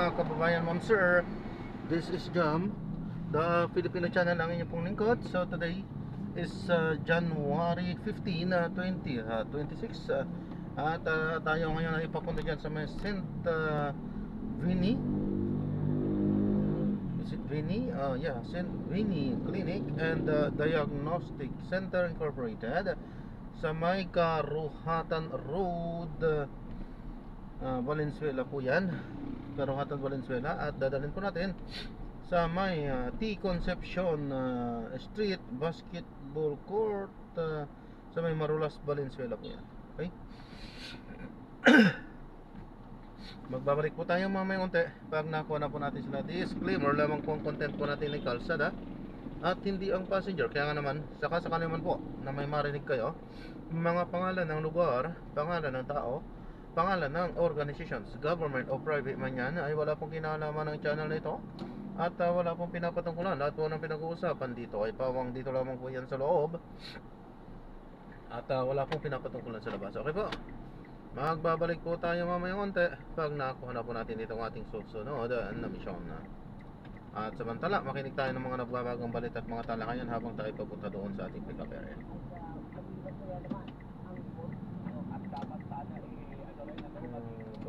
mga kababayan, ma'am sir. This is Jam, the Filipino channel ang inyong pong lingkod. So today is January 15, 2026 at tayo ngayon ay papunta dyan sa may St. Vinny. Is it Vinny? Yeah, St. Vinny Clinic and Diagnostic Center Incorporated sa may Karuhatan Road, Valenzuela po yan, Karuhatan Valenzuela. At dadalhin po natin sa may T. Concepcion Street Basketball Court, sa may Marulas, Valenzuela po yan. Okay. Magbabalik po tayo mamaya unti pag nakuha na po natin sila. Disclaimer lamang po ang content po natin ay kalsada at hindi ang passenger. Kaya nga naman, saka naman po na may marinig kayo mga pangalan ng lugar, pangalan ng tao, pangalan ng organizations, government o private man yan, ay wala pong kinalaman ng channel na ito. At wala pong pinapatungkulan. Lahat po ng pinag-uusapan dito ay pawang dito lamang po yan sa loob. At wala pong pinapatungkulan sa labas. Okay po, magbabalik po tayo mamaya konti pag nakuha na po natin itong ating susunod na misyon. At samantala, makinig tayo ng mga nagbabagang balita at mga talakayan habang tayo papunta doon sa ating pick-up area.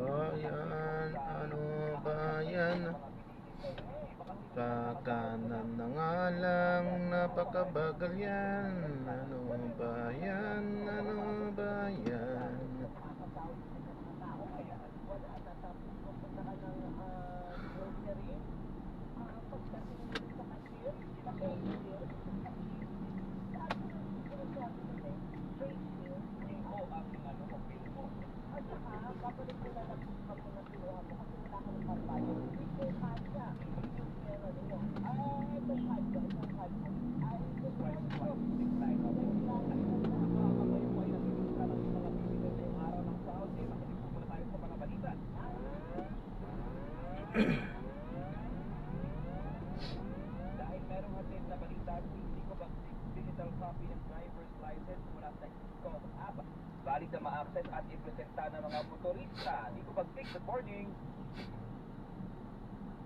Ano ba yan? Kakanan na nga lang, napakabagal yan. Ano ba yan? Ano ba yan? Dahil merong hatid na balita, hindi ko ba digital copy ng driver's license mula sa Ecom app. Valid na ma-access at ipresenta ng mga motorista. Hindi ko ba click. Good morning.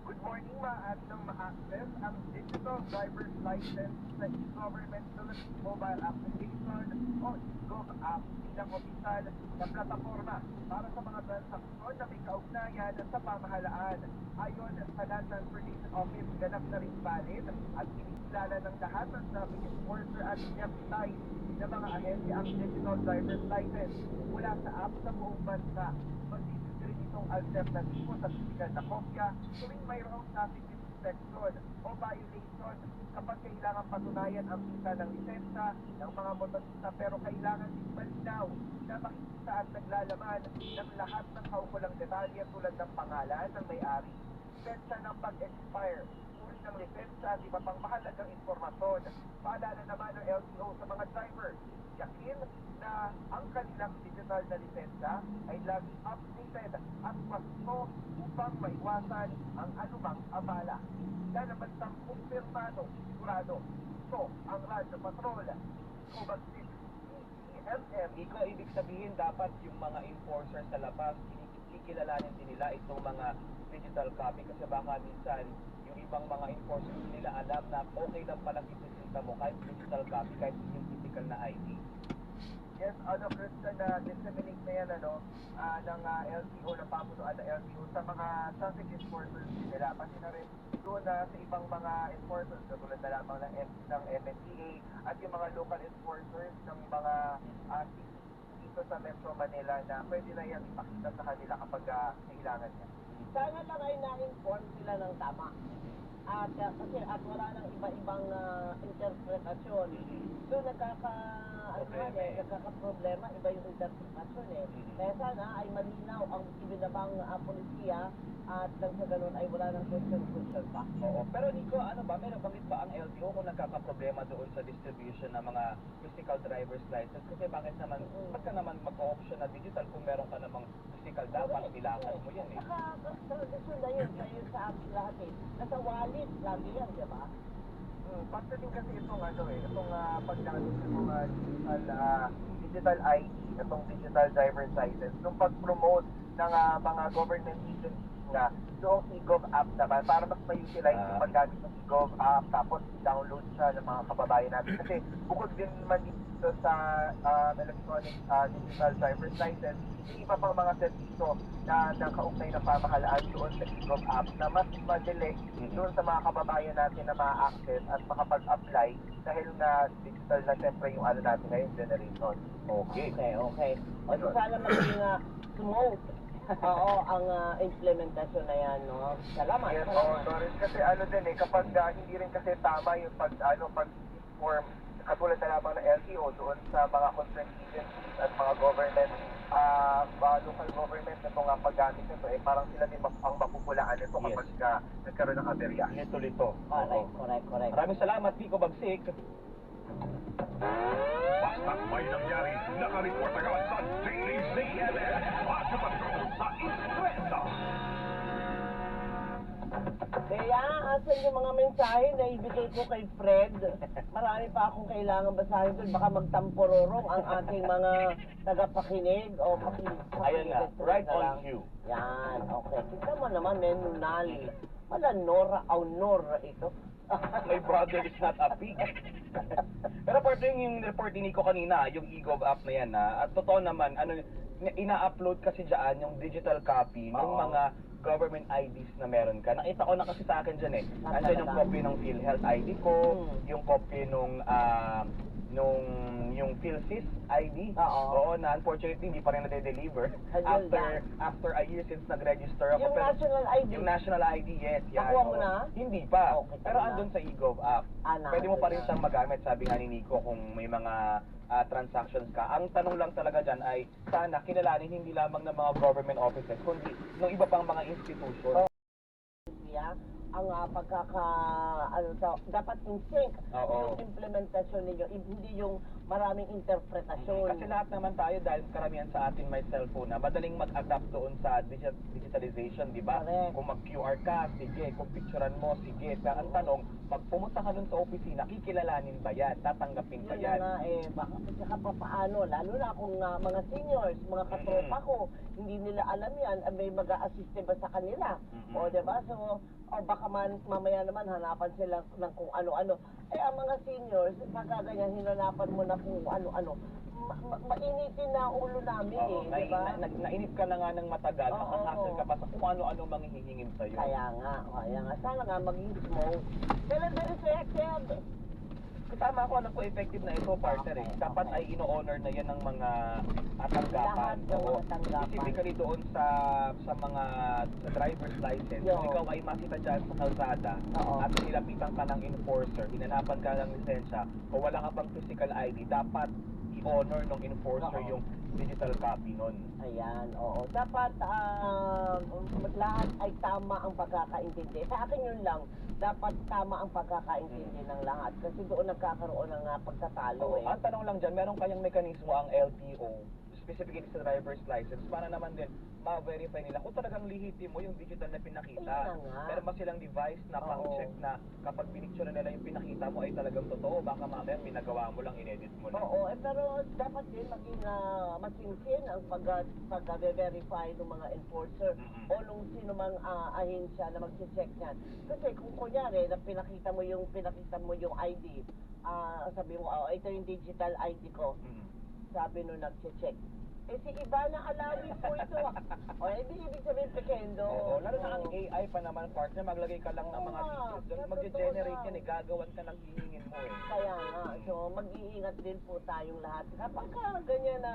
Good morning, maaari nang ma-access ang digital driver's license sa e-government Philippines mobile application o e-gov app bilang opisyal na plataforma para sa mga transaksyon na may kaugnayan sa pamahalaan. Ayon sa Land Transportation Office, ganap na rin valid at kinikilala ng lahat ng traffic enforcer at FBI na mga ahensya ang digital driver's license mula sa app sa buong bansa. Magbibigay itong alternatibo sa physical na kopya tuwing mayroong traffic inspection o violation kapag kailangan patunayan ang visa ng lisensya ng mga motorista, pero kailangan din malinaw na makikita at naglalaman ng lahat ng kaukulang detalye tulad ng pangalan ng may-ari, lisensya ng pag-expire, uri ng lisensya at iba pang mahalagang informasyon. Paalala naman ng LTO sa mga drivers, yakin na ang kanilang digital na lisensya ay laging updated at pasto upang maiwasan ang anumang abala. Dahil naman sa kumpirmado, sigurado, ito ang Radyo Patrol. Kubagsik, EMM. Iko, ibig sabihin dapat yung mga enforcer sa labas, kikilalanin din nila itong mga digital copy kasi baka minsan yung ibang mga enforcers nila alam na okay lang palang ipresenta mo kahit digital copy, kahit yung physical na ID. Yes, Christian, disseminate na yan ng LTO, ng pamunuan ng LTO sa mga traffic enforcers nila. Pati na rin doon sa ibang mga enforcers, katulad na lamang ng MMDA at yung mga local enforcers ng mga dito sa Metro Manila na pwede na yan ipakita sa kanila kapag kailangan niya. Sana lang ay na-inform sila ng tama. At kasi wala nang iba-ibang interpretasyon. So nagkaka-problema, iba yung interpretasyon eh. Kaya sana ay malinaw ang ibinabang polisiya at nang sa ganun ay wala nang question pa. Oo. Pero Nico, ano ba, meron bangit ba ang LTO kung nagkakaproblema doon sa distribution ng mga physical driver's license? Kasi bakit naman, pagka naman mag-option na digital kung meron ka namang physical, dapat bilangan mo yan eh. Tradisyon na yun, kayo sa amin lahat eh. Nasa wallet, lagi yan, di ba? Pagdating kasi itong itong pagdating sa mga digital ID, itong digital driver's license, nung pag-promote ng mga government agencies nga noong e-gov app naman para mas ma-utilize yung paggamit ng e-gov app tapos download siya ng mga kababayan natin. Kasi bukod din naman dito sa electronic digital driver's license, yung iba pang mga serviso na nakaugnay ng pamahalaan doon sa e-gov app na mas madali doon sa mga kababayan natin na ma-access at makapag-apply dahil na digital na siyempre yung ano natin ngayon generation. Okay. Okay. O so sana maging smooth. Oo, ang implementasyon na yan, no? Salamat. Yes, salamat. Doris, kasi ano din kapag hindi rin kasi tama yung pag-inform katulad na lamang ng LTO doon sa mga concerned agencies at mga government, local government na itong paggamit nito, parang sila din ang mapupulaan nito Yes. kapag nagkaroon ng aberya. Lito-lito. Correct. Maraming salamat, Pico Bagsik. Basta't may nangyari, nakareport agad sa Daily CNN. Bago patrol sa Istresa. Kaya, asan yung mga mensahe na ibigay ko kay Fred? Marami pa akong kailangan basahin doon. Baka magtampururong ang ating mga tagapakinig o pakinig. Ayan na, right on cue. Yan, okay. Kita mo naman, Nunali. Wala Nora o Nora ito. My brother is not a pig. Pero partner yung report ni Nico kanina, yung e-gov app na yan at totoo naman, ina-upload kasi dyan yung digital copy ng Oo. mga government IDs na meron ka. Nakita ko na kasi sa akin dyan Andyan yung copy ng PhilHealth ID ko, yung copy yung PhilSys ID. Oo. Na unfortunately hindi pa rin nade-deliver Ayun after a year since nag-register ako. Yung national ID. Yung national ID, yes, yan. Nakuha mo Oo. na? Hindi pa. Okay, Pero na. andun sa e-gov app. Pwede mo pa rin siyang magamit, sabi nga ni Nico, kung may mga transactions ka. Ang tanong lang talaga dyan ay sana kilalanin hindi lamang ng mga government offices, kundi ng iba pang mga institution. Ang dapat in sync Oo. yung implementasyon ninyo, hindi yung maraming interpretasyon. Kasi lahat naman tayo, dahil karamihan sa atin may cellphone na madaling mag-adapt doon sa digitalization, di ba? Correct. Kung mag-QR ka, sige. Kung picturean mo, sige. Pero ang tanong, pag pumunta ka doon sa opisina, kikilalanin ba yan? Tatanggapin ba Yun yan? na nga baka saka pa paano, lalo na kung mga seniors, mga katropa ko, hindi nila alam yan, may mag-a-assist ba sa kanila? O, diba? So, baka mamaya naman hanapan sila ng kung ano-ano. Ang mga seniors, pagka ganyan, hinanapan mo na kung ano-ano. Mainitin na ulo namin Oo, diba? nainip ka na nga ng matagal, Oo. makakasal ka pa sa kung ano-ano manghihingin sa'yo. Kaya nga. Sana nga maging smooth. Very effective. Tama ako, alam ko effective na ito, partner Dapat ay ino-honor na yan ng mga tanggapan. Lahat ng mga tanggapan. Specifically doon sa mga sa driver's license. Yo. Kung ikaw ay makita dyan sa kalsada Oo. at nilapitan ka ng enforcer, hinanapan ka ng lisensya, o wala ka pang physical ID, dapat i-honor ng enforcer Oo. yung digital copy nun. Ayan, oo. Dapat lahat ay tama ang pagkakaintindi. Sa akin yun lang, dapat tama ang pagkakaintindi ng lahat. Kasi doon nagkakaroon ng pagtatalo Ang tanong lang dyan, meron kayang mekanismo ang LTO, specifically sa driver's license, para naman din ma-verify nila kung talagang lihitin mo yung digital na pinakita. Ayun na nga. Meron ba silang device na Oo. pang-check na kapag pinicture nila yung pinakita mo ay talagang totoo? Baka mamaya pinagawa mo lang, inedit mo lang. Oo, pero dapat din maging masinsin ang pag-verify ng mga enforcer o nung sino mang ahensya na mag-check niyan. Kasi kung kunyari na pinakita mo yung ID, sabi mo, ito yung digital ID ko. Sabi nung nag-check. Si Ivana Alawi po ito. Ibig sabihin pekendo. Oo, lalo na ang AI pa naman, partner, maglagay ka lang ng mga Oo, details. Doon sa magge-generate totoo yan gagawan ka ng hihingin mo Kaya nga, so mag-iingat din po tayong lahat. Kapag ganyan na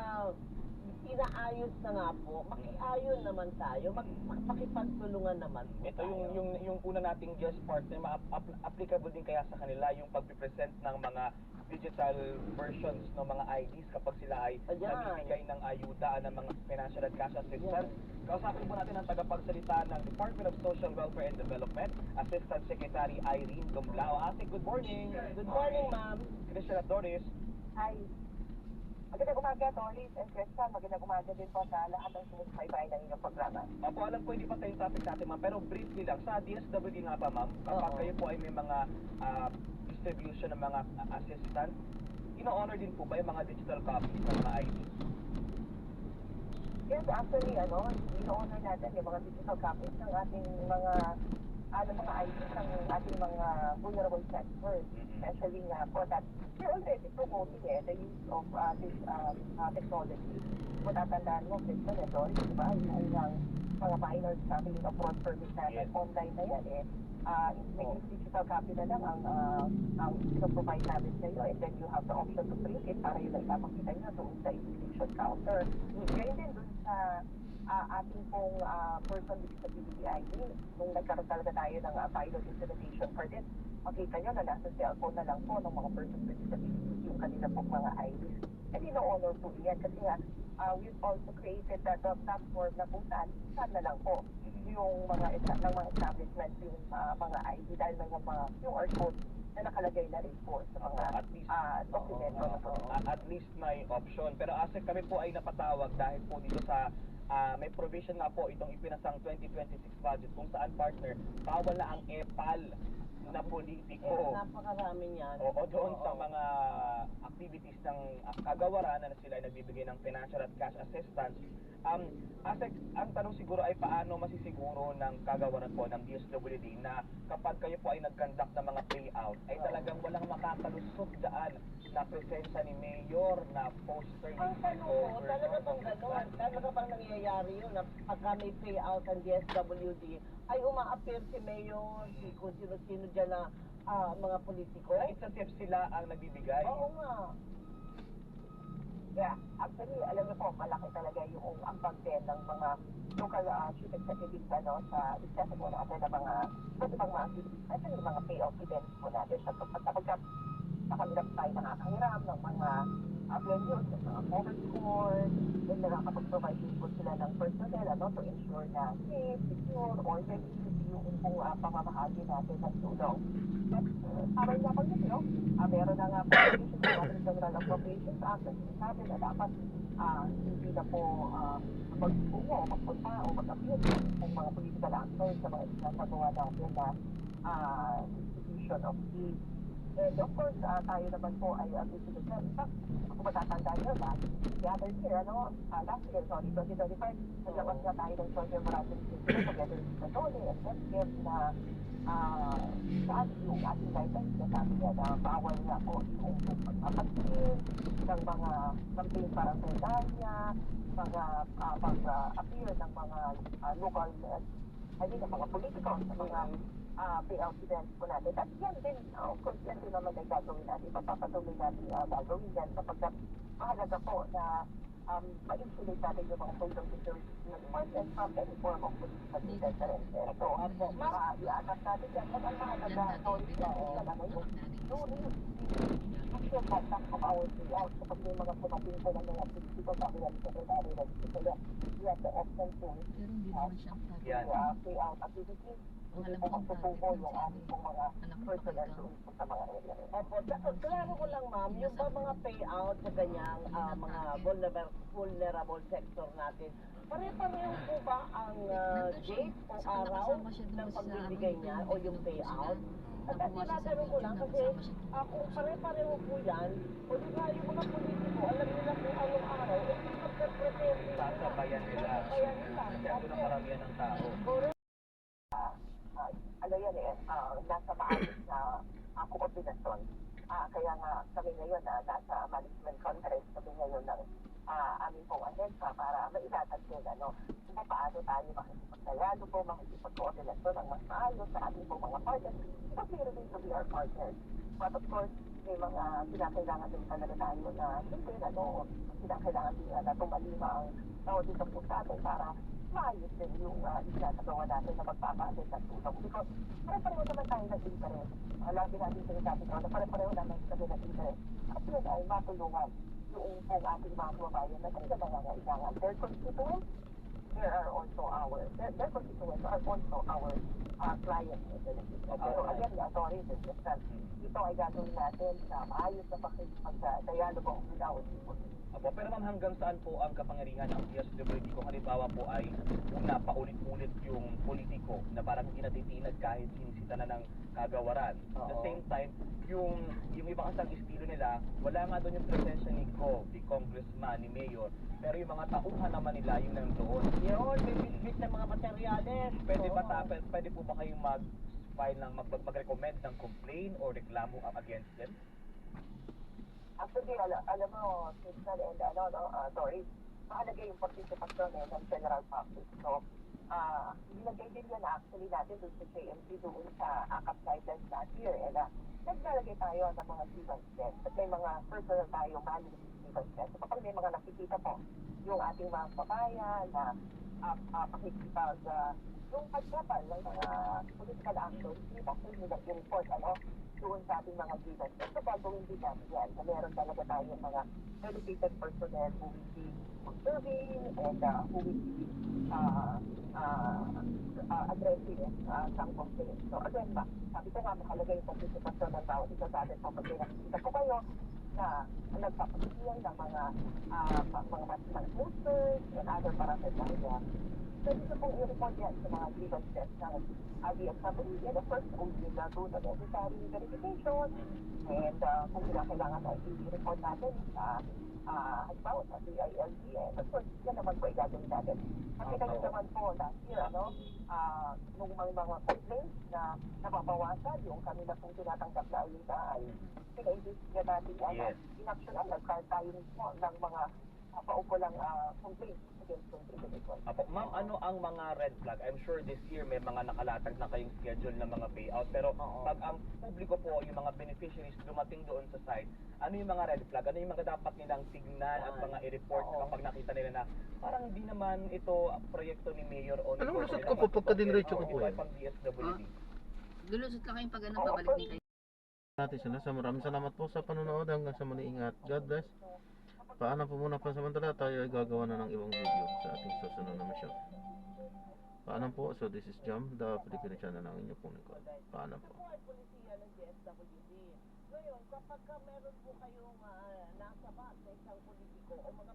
inaayos na nga po, makiayon naman tayo, makipagtulungan naman po Ito yung una nating guest partner, applicable din kaya sa kanila yung pag-present ng mga digital versions ng mga IDs kapag sila ay Ayan. nagbibigay ng ayuda ng mga financial and cash assistance. Kausapin po natin ang tagapagsalita ng Department of Social Welfare and Development, Assistant Secretary Irene Dumblao. Ate, good morning. Good morning, ma'am. Christian at Doris. Hi. Magandang umaga, Doris and Cresta. Magandang umaga din po sa lahat ng sinusubaybay ng inyong programa. Opo, alam ko hindi pa tayo topic natin, ma'am, pero briefly lang, sa DSWD nga pa, ma'am, kapag Oo. kayo po ay may mga distribution ng mga assistant, ino-honor din po ba yung mga digital copies ng mga ID? Yes, actually, ino-honor natin yung mga digital copies ng ating mga mga IDs ng ating mga vulnerable sectors. Especially nga po that we're already promoting the use of this technology. Kung tatandaan mo, Kristen, di ba? Yung mga minor trafficking of fraud permit natin, online na yan may digital copy na lang ang provide namin sa iyo, and then you have the option to print it para yun ay ipapakita nyo doon sa execution counter. Ngayon din doon sa ating pong person with disability ID, nung nagkaroon talaga tayo ng pilot implementation for this, makita nyo na nasa cellphone na lang po ng mga person with disability yung kanila pong mga IDs. And ino-honor po yan kasi nga we've also created the platform na kung saan na lang po yung mga establishment yung mga ID dahil may yung QR code na nakalagay na rin po sa mga dokumento. At least may option. Pero ASEC kami po ay napatawag dahil po dito sa may provision na po itong ipinasang 2026 budget kung saan partner, bawal na ang EPAL na politiko. Napakarami yan. Oo, doon sa mga activities ng kagawaran na sila ay nagbibigay ng financial at cash assistance. ASEC, ang tanong siguro ay paano masisiguro ng kagawaran po ng DSWD na kapag kayo po ay nag-conduct ng mga payout ay talagang walang makakalusot daan na presensya ni Mayor na poster Ang tanong ko, talaga bang gano'n? Talaga bang nangyayari yun na pagka may payout ang DSWD ay uma-appear si Mayor, si kung sino-sino dyan na mga politiko? Na isa sila ang nagbibigay. Oo nga. Yeah, actually, alam niyo po, malaki talaga yung ambag din ng mga local chief executives sa discussion po natin ng mga iba't ibang mga activities, especially yung mga payout events po natin sapagkat sa kanila tayo nakakahiram ng mga venues, ng mga mobile court, then nakakapag-provide din po sila ng personnel to ensure na safe, secure, orderly yung pamamahagi natin ng tulong. At parang napansin nyo, meron na nga po sa ating General Appropriations Act na sinasabi na dapat hindi na po magpungo o magpunta o mag-appeal ng mga political actors sa mga isinasagawa natin na distribution of aid. And of course, tayo naman po ay visited na. In fact, kung matatandaan nyo na, the other year, last year, 2025, naglawas na tayo ng social moratorium together with the Tony and Westgate na saan yung ating guidelines na sabi niya na bawal na po yung pagpapasin ng mga campaign para sa Italia, mga pag-appear ng mga local, ng mga political sa mga payout events po natin. At yan din, of course, yan din naman ay gagawin natin. Papapatuloy natin gagawin yan sapagkat mahalaga po na ma-insulate natin yung mga social security and from any form of political interference. So, i-anak natin yan. At ang mahalaga, sorry, talaga yung actual contact of our payout. Kapag may mga pumating po ng mga political cabinet secretary na dito sila, we have the option to payout activities. Hindi po magtutubo yung aming pong mga personal doon sa mga area. Opo, klaro ko lang ma'am, yung ba mga payout sa ganyang mga vulnerable sector natin, pare-pareho po ba ang date o araw ng pagbibigay niya o yung payout? At tinatanong ko lang kasi kung pare-pareho po yan, o di ba yung mga politiko, alam nila kung anong araw, eh mag-pretend Sasabayan nila. Masyado na karamihan ng tao. Nasa maayos na koordinasyon. Kaya nga kami ngayon nasa management conference kami ngayon ng aming pong ahensya para mailatag din kung paano tayo makikipagdialogo, makikipag-koordinasyon ng mas maayos sa ating pong mga partners. Because we remain to be our partners. But of course, may mga kinakailangan din talaga tayo na siyempre kinakailangan din na tumalima ang tawag dito po sa atin para maayos din yung isinasagawa natin na magpapaasin ng tulong. Because pare-pareho naman tayo nag-interest. Lagi natin sinasabi ko na pare-pareho naman kami nag-interest. At yun ay matulungan yung pong ating mga kababayan na talaga nangangailangan. Their constituents, their constituents are also our clients. So again, the authorities, ito ay gagawin natin sa maayos na pag-dialogo with our people. Pero ma'am, hanggang saan po ang kapangyarihan ng DSWD kung halimbawa po ay una paulit-ulit yung politiko na parang hindi natitinag kahit sinisita na ng kagawaran. At the same time, yung ibang kasang estilo nila, wala nga doon yung presensya ni Congressman, ni Mayor, pero yung mga tauhan naman nila yung nandoon. Yun, may bitbit ng mga materyales. Pwede ba Oo. pwede po ba kayong mag-file ng mag-recommend ng complaint or reklamo against them? Actually, alam mo, Crystal and Doris, mahalaga yung participation ng general public. So, nilagay din yan actually natin doon sa JMC doon sa AKAP guidelines last year. And naglalagay tayo ng mga grievance test. At may mga personal tayo manual grievance test. So, kapag may mga nakikita po yung ating mga kabayan na pakikipag yung pagkapal ng mga political actions, hindi ba nila i-report doon sa ating mga grievance test. So, gagawin din natin yan. Na meron talaga tayong mga dedicated personnel who will be observing and who will be addressing some complaints. So again ba, sabi ko nga mahalaga yung participation ng bawat isa sa atin kapag nakikita ko kayo na nagpapagigil ng mga posters and other paraphernalia. Pwede ko pong i-report yan sa mga grievance test ng DSWD. And of course, kung hindi na doon ang necessary verification and kung kailangan na i-report natin sa halimbawa sa DILG, and of course, yan naman po igagawin natin. Kasi kayo naman po last year, nung mga complaints na nababawasan, yung kami na pong tinatanggap na ayuda ay pinaibigyan natin yan. In-actionan, nag-card tayo mismo ng mga paukulang complaints against those individuals. Apo, ma'am, ano ang mga red flag? I'm sure this year may mga nakalatag na kayong schedule ng mga payout. Pero pag ang publiko po, yung mga beneficiaries dumating doon sa site, ano yung mga red flag? Ano yung mga dapat nilang tignan at mga i-report kapag nakita nila na parang hindi naman ito proyekto ni Mayor o ni Anong Board lusot nila, ko po pagka dinretso ko po ito ay yan? pang DSWD. Lulusot lang kayong pag ano, babalik din kayo. Natin sila. Sa maraming salamat po sa panonood. Hanggang sa muli, ingat. God bless. Paalam po muna pansamantala. Tayo ay gagawa na ng ibang video sa ating susunod na mission. Paalam po. So this is Jam, the Filipino channel ng inyo pong lingkod. Paalam po. Ito po ay polisiya ng DSWD. Ngayon, kapag meron po kayong nasa bag sa isang politiko o mga